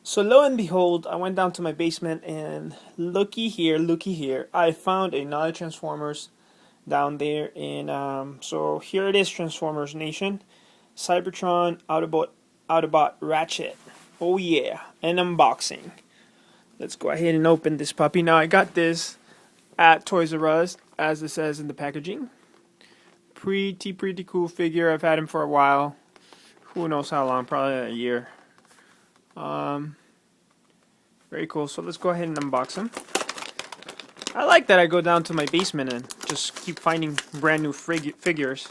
So lo and behold, I went down to my basement and looky here, I found another Transformers down there. And so here it is, Transformers Nation, Cybertron, Autobot, Ratchet. Oh yeah, an unboxing. Let's go ahead and open this puppy. Now I got this at Toys R Us, as it says in the packaging. Pretty cool figure. I've had him for a while. Who knows how long? Probably a year. Very cool. So let's go ahead and unbox him. I like that I go down to my basement and just keep finding brand new figures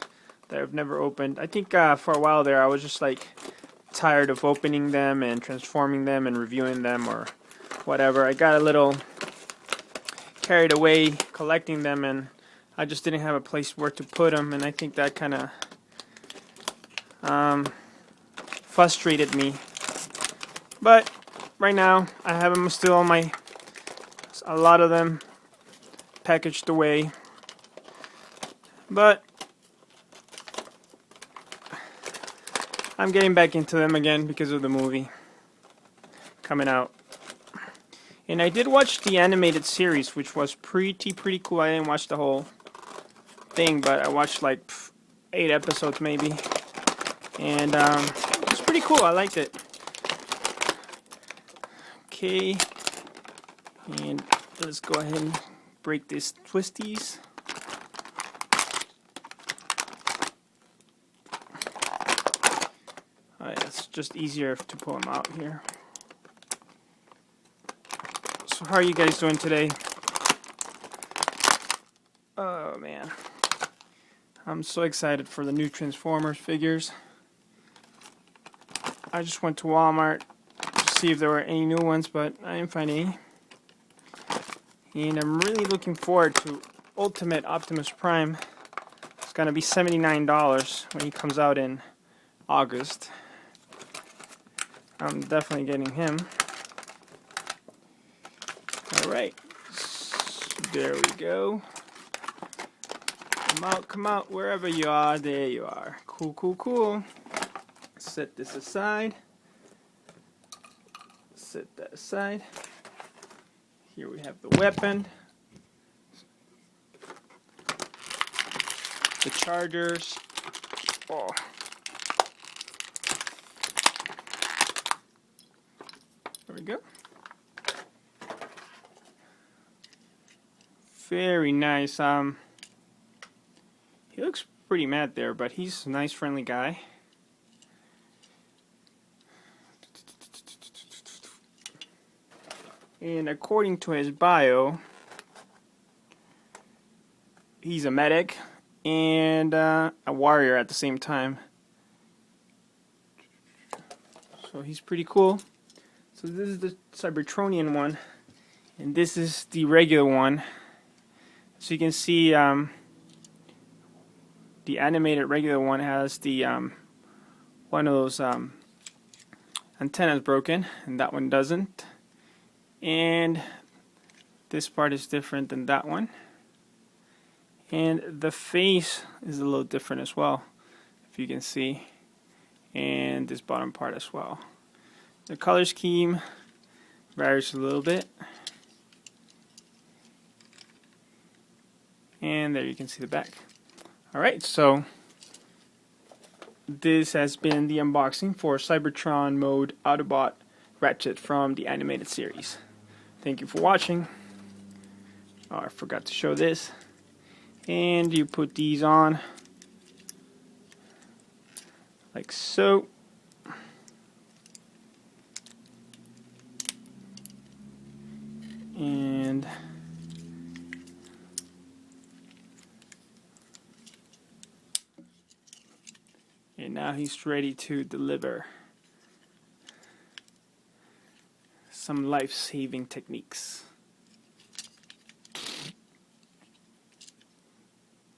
that I've never opened. I think for a while there I was just like tired of opening them and transforming them and reviewing them or whatever. I got a little carried away collecting them, and I just didn't have a place where to put them, and I think that kind of frustrated me. But right now I have them still on a lot of them packaged away, but I'm getting back into them again because of the movie coming out. And I did watch the animated series, which was pretty cool. I didn't watch the whole thing, but I watched like 8 episodes maybe, and it's pretty cool. I liked it. Okay, and let's go ahead and break these twisties. Alright, it's just easier to pull them out here. So how are you guys doing today? Oh man, I'm so excited for the new Transformers figures. I just went to Walmart to see if there were any new ones, but I didn't find any. And I'm really looking forward to Ultimate Optimus Prime. It's gonna be $79 when he comes out in August. I'm definitely getting him. Alright, there we go. Come out, wherever you are, there you are. Cool. Set this aside. Set that aside. Here we have the weapon. The chargers. Oh. There we go. Very nice. He looks pretty mad there, but he's a nice, friendly guy. And according to his bio, he's a medic and a warrior at the same time. So he's pretty cool. So this is the Cybertronian one, and this is the regular one. So you can see the animated regular one has the one of those antennas broken, and that one doesn't. And this part is different than that one. And the face is a little different as well, if you can see. And this bottom part as well. The color scheme varies a little bit. And there you can see the back. Alright, so this has been the unboxing for Cybertron mode Autobot Ratchet from the animated series. Thank you for watching. Oh, I forgot to show this. And you put these on like so. And now he's ready to deliver some life-saving techniques.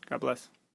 God bless.